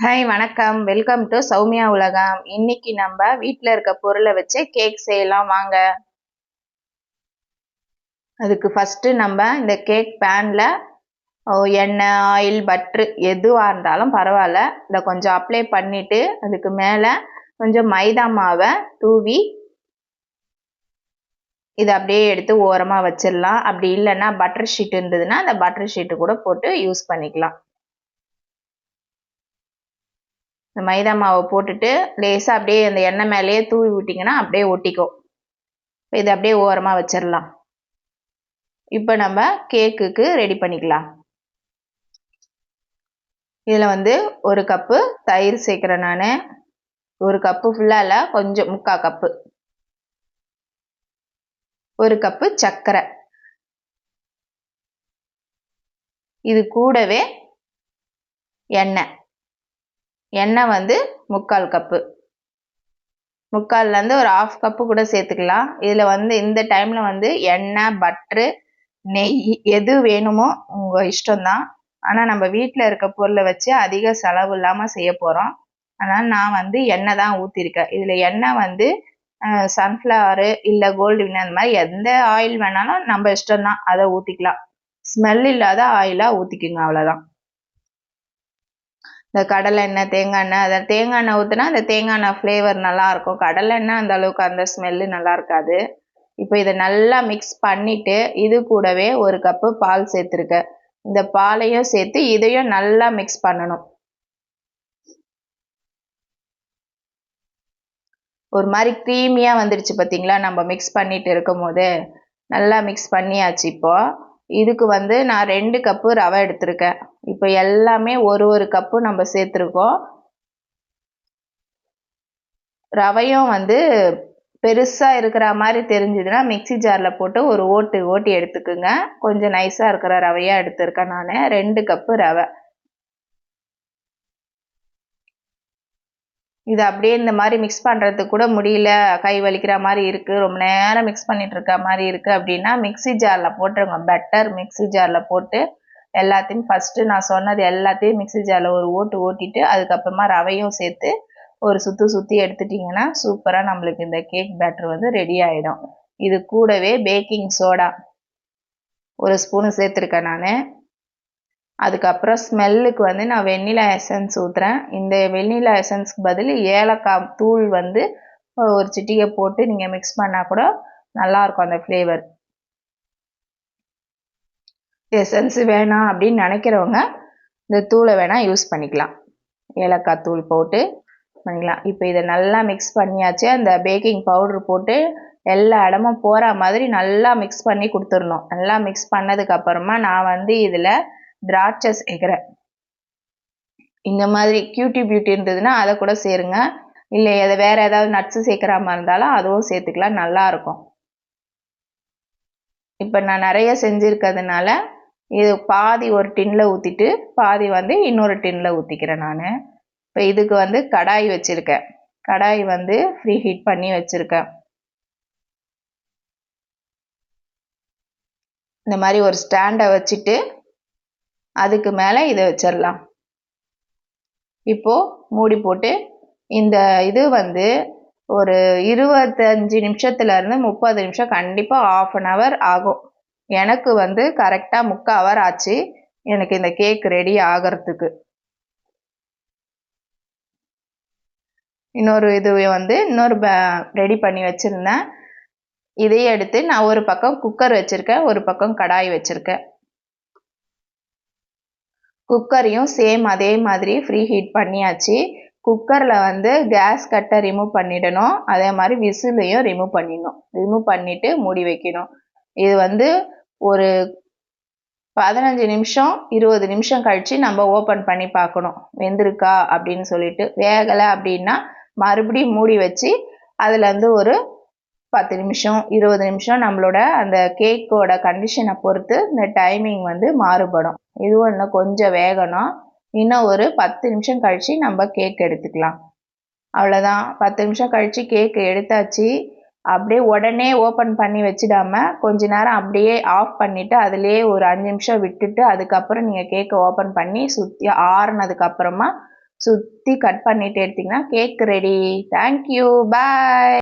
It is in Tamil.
ஹாய் வணக்கம். வெல்கம் டு சௌமியா உலகம். இன்னைக்கு நம்ம வீட்ல இருக்க பொருளை வச்சு கேக் செய்யலாம் வாங்க. அதுக்கு ஃபர்ஸ்ட் நம்ம இந்த கேக் பேன்ல எண்ணெய், ஆயில், பட்டர் எதுவா இருந்தாலும் பரவாயில்ல, இதை கொஞ்சம் அப்ளை பண்ணிட்டு அதுக்கு மேல கொஞ்சம் மைதா மாவை தூவி இதை அப்படியே எடுத்து ஓரமா வச்சிடலாம். அப்படி இல்லைன்னா பட்டர் ஷீட் இருந்ததுன்னா அந்த பட்டர் ஷீட்டு கூட போட்டு யூஸ் பண்ணிக்கலாம். இந்த மைதா மாவை போட்டுட்டு லேசாக அப்படியே அந்த எண்ணெய் மேலேயே தூவி விட்டிங்கன்னா அப்படியே ஒட்டிக்கும். இதை அப்படியே ஓரமாக வச்சிடலாம். இப்போ நம்ம கேக்குக்கு ரெடி பண்ணிக்கலாம். இதில் வந்து ஒரு கப்பு தயிர் சேர்க்குறேன் நான். ஒரு கப்பு ஃபுல்லாக இல்லை, கொஞ்சம் 3/4 கப்பு. ஒரு கப்பு சர்க்கரை. இது கூடவே எண்ணெய். எண்ணெய் வந்து 3/4 கப்பு. 3/4லேருந்து ஒரு 1/2 கப்பு கூட சேர்த்துக்கலாம். இதில் வந்து இந்த டைமில் வந்து எண்ணெய், பட்ரு, நெய் எது வேணுமோ உங்கள் இஷ்டம்தான். ஆனால் நம்ம வீட்டில் இருக்க பொருளை வச்சு அதிக செலவு இல்லாமல் செய்ய போகிறோம். அதனால் நான் வந்து எண்ணெய் தான் ஊற்றிருக்கேன். இதில் எண்ணெய் வந்து சன்ஃப்ளவரு இல்லை கோல்டு வினர் அந்த மாதிரி எந்த ஆயில் வேணாலும் நம்ம இஷ்டம்தான், அதை ஊற்றிக்கலாம். ஸ்மெல் இல்லாத ஆயிலாக ஊற்றிக்குங்க, அவ்வளோதான். இந்த கடலை எண்ணெய், தேங்காய் எண்ணெய், அதை தேங்காய் எண்ணெய் ஊற்றினா அந்த தேங்காய் எண்ணெய் ஃப்ளேவர் நல்லாயிருக்கும். கடலை எண்ணெய் அந்த அளவுக்கு அந்த ஸ்மெல்லு நல்லா இருக்காது. இப்போ இதை நல்லா மிக்ஸ் பண்ணிவிட்டு இது கூடவே ஒரு கப்பு பால் சேர்த்துருக்கேன். இந்த பாலையும் சேர்த்து இதையும் நல்லா மிக்ஸ் பண்ணணும். ஒரு மாதிரி க்ரீமியாக வந்துடுச்சு பார்த்தீங்களா, நம்ம மிக்ஸ் பண்ணிட்டு இருக்கும் போது. நல்லா மிக்ஸ் பண்ணியாச்சு. இப்போ இதுக்கு வந்து நான் 2 கப்பு ரவை எடுத்திருக்கேன். இப்போ எல்லாமே ஒரு கப்பு நம்ம சேர்த்துருக்கோம். ரவையும் வந்து பெருசாக இருக்கிற மாதிரி தெரிஞ்சுதுன்னா மிக்சி ஜாரில் போட்டு ஒரு ஓட்டி எடுத்துக்குங்க. கொஞ்சம் நைஸாக இருக்கிற ரவையாக எடுத்திருக்கேன் நான். 2 கப்பு ரவை. இது அப்படியே இந்த மாதிரி மிக்ஸ் பண்ணுறதுக்கு கூட முடியல, கை வலிக்கிற மாதிரி இருக்குது, ரொம்ப நேரம் மிக்ஸ் பண்ணிட்டு இருக்க மாதிரி இருக்குது அப்படின்னா மிக்சி ஜாரில் போட்டுருங்க. பெட்டர் மிக்சி ஜாரில் போட்டு எல்லாத்தையும் ஃபஸ்ட்டு நான் சொன்னது எல்லாத்தையும் மிக்சி ஜாரில் ஒரு ஓட்டிட்டு அதுக்கப்புறமா ரவையும் சேர்த்து ஒரு சுற்றி எடுத்துட்டிங்கன்னா சூப்பராக நம்மளுக்கு இந்த கேக் பேட்டர் வந்து ரெடி ஆகிடும். இது கூடவே பேக்கிங் சோடா ஒரு ஸ்பூனு சேர்த்துருக்கேன் நான். அதுக்கப்புறம் ஸ்மெல்லுக்கு வந்து நான் வெண்ணிலா எசன்ஸ் ஊற்றுறேன். இந்த வெண்ணிலா எசன்ஸ்க்கு பதில் ஏலக்காய் தூள் வந்து ஒரு சிட்டிகை போட்டு நீங்கள் மிக்ஸ் பண்ணால் கூட நல்லாயிருக்கும் அந்த ஃப்ளேவர். எசன்ஸ் வேணாம் அப்படின்னு நினைக்கிறவங்க இந்த தூளை வேணால் யூஸ் பண்ணிக்கலாம். ஏலக்காய் தூள் போட்டு பண்ணிக்கலாம். இப்போ இதை நல்லா மிக்ஸ் பண்ணியாச்சு. அந்த பேக்கிங் பவுட்ரு போட்டு எல்லா இடமும் போகிற மாதிரி நல்லா மிக்ஸ் பண்ணி கொடுத்துடணும். நல்லா மிக்ஸ் பண்ணதுக்கப்புறமா நான் வந்து இதில் திராட்சை சேர்க்குறேன். இந்த மாதிரி கியூட்டி பியூட்டி இருந்ததுன்னா அதை கூட சேருங்க. இல்லை அதை வேறு ஏதாவது நட்ஸு சேர்க்குற மாதிரி இருந்தாலும் அதுவும் சேர்த்துக்கலாம், நல்லாயிருக்கும். இப்போ நான் நிறைய செஞ்சுருக்கிறதுனால இது பாதி ஒரு டின்னில் ஊற்றிட்டு பாதி வந்து இன்னொரு டின்னில் ஊற்றிக்கிறேன் நான். இப்போ இதுக்கு வந்து கடாய் வச்சுருக்கேன். கடாய் வந்து ஃப்ரீ ஹீட் பண்ணி வச்சுருக்கேன். இந்த மாதிரி ஒரு ஸ்டாண்டை வச்சுட்டு அதுக்கு மேலே இதை வச்சிடலாம். இப்போது மூடி போட்டு இந்த இது வந்து ஒரு 25 நிமிஷத்துலேருந்து 30 நிமிஷம் கண்டிப்பாக 1/2 ஹவர் ஆகும். எனக்கு வந்து கரெக்டாக 3/4 ஹவர் ஆச்சு எனக்கு இந்த கேக் ரெடி ஆகிறதுக்கு. இன்னொரு இது வந்து ரெடி பண்ணி வச்சுருந்தேன். இதையே எடுத்து நான் ஒரு பக்கம் குக்கர் வச்சுருக்கேன், ஒரு பக்கம் கடாய் வச்சுருக்கேன். குக்கரையும் சேம் அதே மாதிரி ஃப்ரீ ஹீட் பண்ணியாச்சு. குக்கரில் வந்து கேஸ் கட்டை ரிமூவ் பண்ணிடணும். அதே மாதிரி விசிலையும் ரிமூவ் பண்ணிடணும். ரிமூவ் பண்ணிவிட்டு மூடி வைக்கணும். இது வந்து ஒரு 15 நிமிஷம் 20 நிமிஷம் கழித்து நம்ம ஓப்பன் பண்ணி பார்க்கணும் வெந்திருக்கா அப்படின்னு சொல்லிட்டு. வேகலை அப்படின்னா மறுபடியும் மூடி வச்சு அதுலேருந்து ஒரு 10 நிமிஷம் 20 நிமிஷம் நம்மளோட அந்த கேக்கோட கண்டிஷனை பொறுத்து இந்த டைமிங் வந்து மாறுபடும். இதுவும் இன்னும் கொஞ்சம் வேகணும். இன்னும் ஒரு 10 நிமிஷம் கழித்து நம்ம கேக் எடுத்துக்கலாம். அவ்வளோதான். 10 நிமிஷம் கழித்து கேக்கு எடுத்தாச்சு. அப்படியே உடனே ஓப்பன் பண்ணி வச்சிடாம கொஞ்ச நேரம் அப்படியே ஆஃப் பண்ணிவிட்டு அதிலே ஒரு 5 நிமிஷம் விட்டுட்டு அதுக்கப்புறம் நீங்கள் கேக்கை ஓப்பன் பண்ணி சுற்றி ஆறுனதுக்கப்புறமா சுற்றி கட் பண்ணிட்டு எடுத்திங்கன்னா கேக் ரெடி. தேங்க்யூ. பாய்.